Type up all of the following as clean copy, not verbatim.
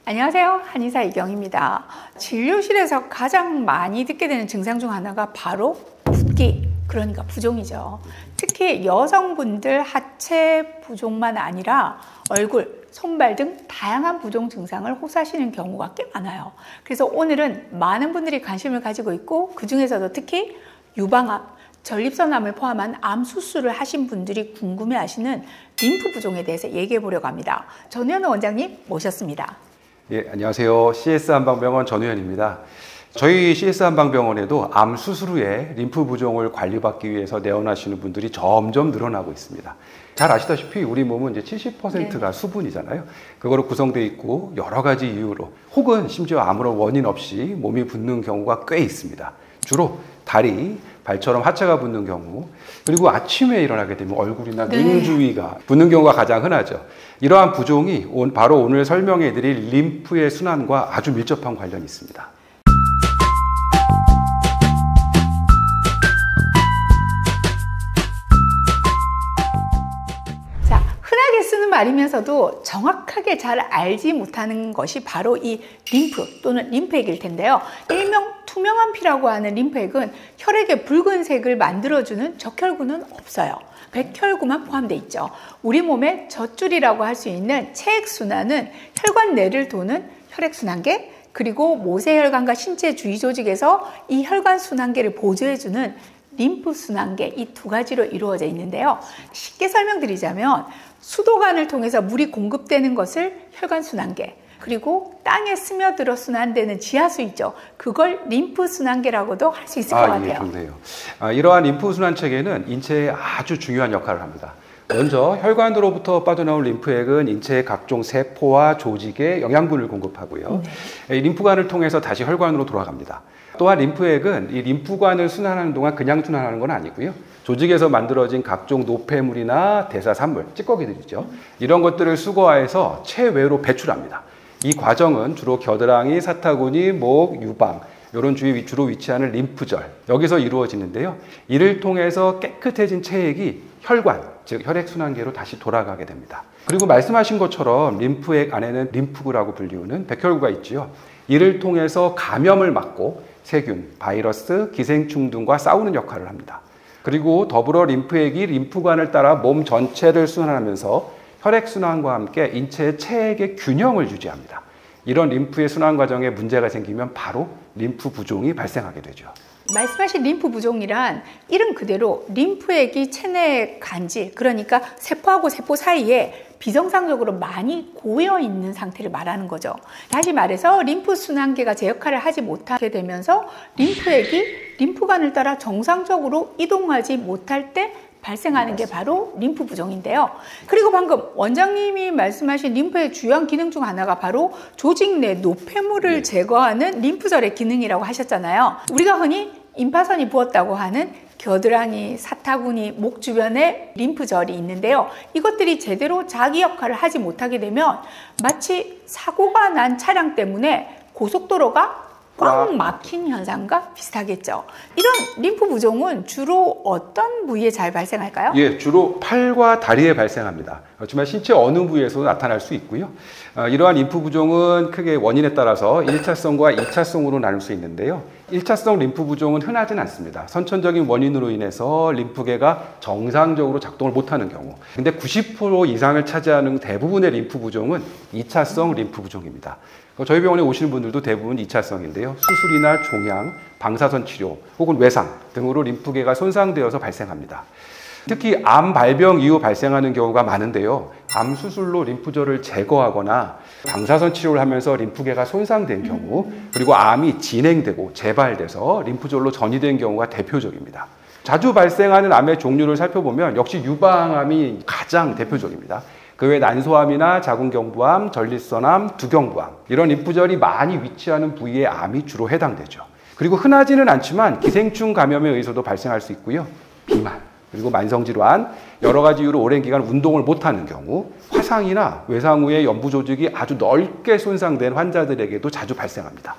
안녕하세요. 한의사 이경입니다. 진료실에서 가장 많이 듣게 되는 증상 중 하나가 바로 붓기, 그러니까 부종이죠. 특히 여성분들 하체 부종만 아니라 얼굴, 손발 등 다양한 부종 증상을 호소하시는 경우가 꽤 많아요. 그래서 오늘은 많은 분들이 관심을 가지고 있고 그 중에서도 특히 유방암, 전립선암을 포함한 암 수술을 하신 분들이 궁금해하시는 림프 부종에 대해서 얘기해 보려고 합니다. 전우현 원장님 모셨습니다. 예, 안녕하세요. CS 한방병원 전우현입니다. 저희 CS 한방병원에도 암 수술 후에 림프 부종을 관리받기 위해서 내원하시는 분들이 점점 늘어나고 있습니다. 잘 아시다시피 우리 몸은 이제 70%가 수분이잖아요. 그거로 구성되어 있고 여러 가지 이유로 혹은 심지어 아무런 원인 없이 몸이 붓는 경우가 꽤 있습니다. 주로 다리, 발처럼 하체가 붓는 경우, 그리고 아침에 일어나게 되면 얼굴이나 눈 주위가 붓는 경우가 가장 흔하죠. 이러한 부종이 바로 오늘 설명해 드릴 림프의 순환과 아주 밀접한 관련이 있습니다. 자, 흔하게 쓰는 말이면서도 정확하게 잘 알지 못하는 것이 바로 이 림프 또는 림프액일 텐데요. 일명 투명한 피라고 하는 림프액은 혈액의 붉은색을 만들어주는 적혈구는 없어요. 백혈구만 포함되어 있죠. 우리 몸의 젖줄이라고 할 수 있는 체액순환은 혈관 내를 도는 혈액순환계, 그리고 모세혈관과 신체 주위 조직에서 이 혈관 순환계를 보조해주는 림프 순환계, 이 두 가지로 이루어져 있는데요. 쉽게 설명드리자면 수도관을 통해서 물이 공급되는 것을 혈관 순환계, 그리고 땅에 스며들어 순환되는 지하수 있죠. 그걸 림프 순환계라고도 할 수 있을 것 같아요. 예, 좋네요. 이러한 림프 순환 체계는 인체에 아주 중요한 역할을 합니다. 먼저 혈관으로부터 빠져나온 림프액은 인체의 각종 세포와 조직에 영양분을 공급하고요. 림프관을 통해서 다시 혈관으로 돌아갑니다. 또한 림프액은 이 림프관을 순환하는 동안 그냥 순환하는 건 아니고요. 조직에서 만들어진 각종 노폐물이나 대사산물, 찌꺼기들이죠. 이런 것들을 수거해서 체외로 배출합니다. 이 과정은 주로 겨드랑이, 사타구니, 목, 유방 이런 주위에 주로 위치하는 림프절, 여기서 이루어지는데요. 이를 통해서 깨끗해진 체액이 혈관, 즉 혈액순환계로 다시 돌아가게 됩니다. 그리고 말씀하신 것처럼 림프액 안에는 림프구라고 불리우는 백혈구가 있지요. 이를 통해서 감염을 막고 세균, 바이러스, 기생충 등과 싸우는 역할을 합니다. 그리고 더불어 림프액이 림프관을 따라 몸 전체를 순환하면서 혈액순환과 함께 인체의 체액의 균형을 유지합니다. 이런 림프의 순환 과정에 문제가 생기면 바로 림프 부종이 발생하게 되죠. 말씀하신 림프 부종이란 이름 그대로 림프액이 체내 간질, 그러니까 세포하고 세포 사이에 비정상적으로 많이 고여 있는 상태를 말하는 거죠. 다시 말해서 림프 순환계가 제 역할을 하지 못하게 되면서 림프액이 림프관을 따라 정상적으로 이동하지 못할 때 발생하는 게 바로 림프 부종인데요. 그리고 방금 원장님이 말씀하신 림프의 주요한 기능 중 하나가 바로 조직 내 노폐물을 제거하는 림프절의 기능이라고 하셨잖아요. 우리가 흔히 임파선이 부었다고 하는 겨드랑이, 사타구니, 목 주변에 림프절이 있는데요. 이것들이 제대로 자기 역할을 하지 못하게 되면 마치 사고가 난 차량 때문에 고속도로가 꽉 막힌 현상과 비슷하겠죠. 이런 림프 부종은 주로 어떤 부위에 잘 발생할까요? 예, 주로 팔과 다리에 발생합니다. 그렇지만 신체 어느 부위에서도 나타날 수 있고요. 이러한 림프 부종은 크게 원인에 따라서 1차성과 2차성으로 나눌 수 있는데요. 1차성 림프 부종은 흔하진 않습니다. 선천적인 원인으로 인해서 림프계가 정상적으로 작동을 못하는 경우. 근데 90% 이상을 차지하는 대부분의 림프 부종은 2차성 림프 부종입니다. 저희 병원에 오시는 분들도 대부분 2차성인데요. 수술이나 종양, 방사선 치료 혹은 외상 등으로 림프계가 손상되어서 발생합니다. 특히 암 발병 이후 발생하는 경우가 많은데요. 암 수술로 림프절을 제거하거나 방사선 치료를 하면서 림프계가 손상된 경우, 그리고 암이 진행되고 재발돼서 림프절로 전이된 경우가 대표적입니다. 자주 발생하는 암의 종류를 살펴보면 역시 유방암이 가장 대표적입니다. 그 외 난소암이나 자궁경부암, 전립선암, 두경부암 이런 림프절이 많이 위치하는 부위의 암이 주로 해당되죠. 그리고 흔하지는 않지만 기생충 감염에 의해서도 발생할 수 있고요. 비만, 그리고 만성질환, 여러 가지 이유로 오랜 기간 운동을 못하는 경우, 화상이나 외상 후에 연부 조직이 아주 넓게 손상된 환자들에게도 자주 발생합니다.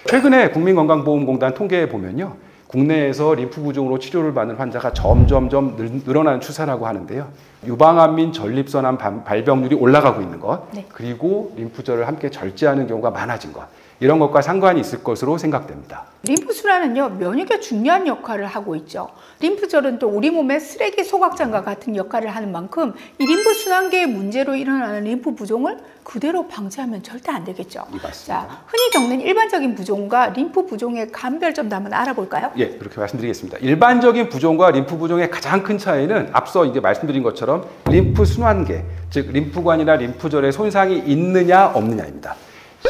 최근에 국민건강보험공단 통계에 보면요. 국내에서 림프 부종으로 치료를 받는 환자가 점점점 늘어나는 추세라고 하는데요. 유방암 전립선암 발병률이 올라가고 있는 것, 네. 그리고 림프절을 함께 절제하는 경우가 많아진 것, 이런 것과 상관이 있을 것으로 생각됩니다. 림프순환은요, 면역에 중요한 역할을 하고 있죠. 림프절은 또 우리 몸의 쓰레기 소각장과 같은 역할을 하는 만큼 이 림프순환계의 문제로 일어나는 림프 부종을 그대로 방치하면 절대 안 되겠죠. 자, 흔히 겪는 일반적인 부종과 림프 부종의 감별점도 한번 알아볼까요? 예, 그렇게 말씀드리겠습니다. 일반적인 부종과 림프 부종의 가장 큰 차이는 앞서 이제 말씀드린 것처럼 림프 순환계, 즉 림프관이나 림프절에 손상이 있느냐 없느냐입니다.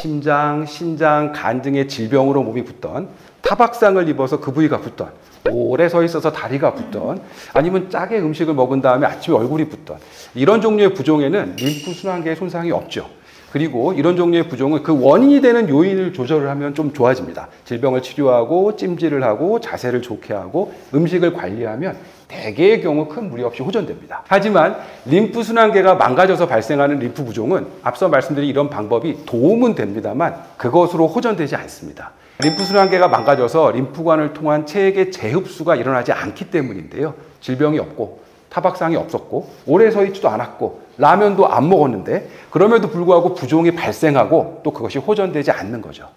심장, 신장, 간 등의 질병으로 몸이 붓던, 타박상을 입어서 그 부위가 붓던, 오래 서 있어서 다리가 붓던, 아니면 짜게 음식을 먹은 다음에 아침에 얼굴이 붓던, 이런 종류의 부종에는 림프 순환계에 손상이 없죠. 그리고 이런 종류의 부종은 그 원인이 되는 요인을 조절을 하면 좀 좋아집니다. 질병을 치료하고 찜질을 하고 자세를 좋게 하고 음식을 관리하면 대개의 경우 큰 무리 없이 호전됩니다. 하지만 림프 순환계가 망가져서 발생하는 림프 부종은 앞서 말씀드린 이런 방법이 도움은 됩니다만 그것으로 호전되지 않습니다. 림프 순환계가 망가져서 림프관을 통한 체액의 재흡수가 일어나지 않기 때문인데요. 질병이 없고 타박상이 없었고 오래 서 있지도 않았고 라면도 안 먹었는데 그럼에도 불구하고 부종이 발생하고 또 그것이 호전되지 않는 거죠.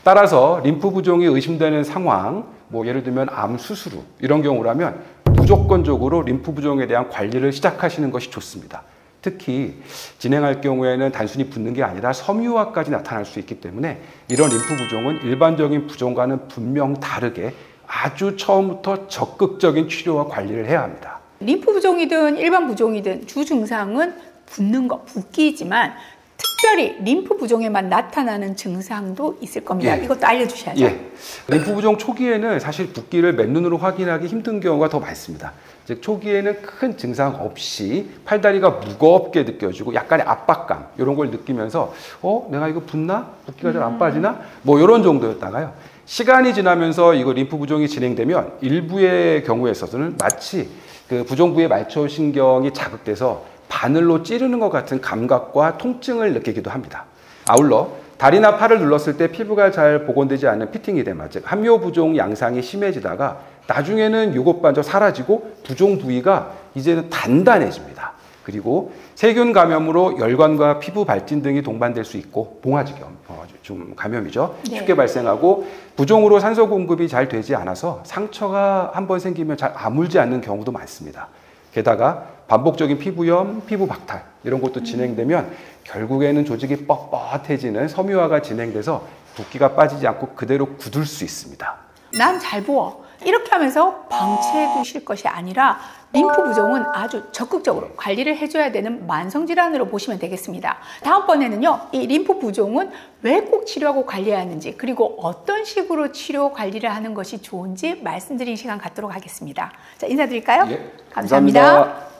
따라서 림프 부종이 의심되는 상황, 뭐 예를 들면 암 수술 후 이런 경우라면 무조건적으로 림프 부종에 대한 관리를 시작하시는 것이 좋습니다. 특히 진행할 경우에는 단순히 붓는 게 아니라 섬유화까지 나타날 수 있기 때문에 이런 림프 부종은 일반적인 부종과는 분명 다르게 아주 처음부터 적극적인 치료와 관리를 해야 합니다. 림프 부종이든 일반 부종이든 주 증상은 붓는 거, 붓기이지만 특별히 림프 부종에만 나타나는 증상도 있을 겁니다. 예. 이것도 알려주셔야죠. 예. 림프 부종 초기에는 사실 붓기를 맨눈으로 확인하기 힘든 경우가 더 많습니다. 즉 초기에는 큰 증상 없이 팔다리가 무겁게 느껴지고 약간의 압박감 이런 걸 느끼면서 내가 이거 붓나? 붓기가 잘 안 빠지나? 뭐 이런 정도였다가요. 시간이 지나면서 이거 림프 부종이 진행되면 일부의 경우에 있어서는 마치 그 부종 부의 말초신경이 자극돼서 바늘로 찌르는 것 같은 감각과 통증을 느끼기도 합니다. 아울러 다리나 팔을 눌렀을 때 피부가 잘 복원되지 않는 피팅이데마, 즉 함요 부종 양상이 심해지다가 나중에는 요것마저 사라지고 부종 부위가 이제는 단단해집니다. 그리고 세균 감염으로 열관과 피부 발진 등이 동반될 수 있고 봉화지겸, 좀 감염이죠. 네. 쉽게 발생하고 부종으로 산소 공급이 잘 되지 않아서 상처가 한번 생기면 잘 아물지 않는 경우도 많습니다. 게다가 반복적인 피부염, 피부 박탈 이런 것도 진행되면 결국에는 조직이 뻣뻣해지는 섬유화가 진행돼서 붓기가 빠지지 않고 그대로 굳을 수 있습니다. 난 잘 부어. 이렇게 하면서 방치해 두실 것이 아니라 림프 부종은 아주 적극적으로 관리를 해줘야 되는 만성질환으로 보시면 되겠습니다. 다음번에는요, 이 림프 부종은 왜 꼭 치료하고 관리해야 하는지, 그리고 어떤 식으로 치료 관리를 하는 것이 좋은지 말씀드린 시간 갖도록 하겠습니다. 자, 인사드릴까요? 예, 감사합니다.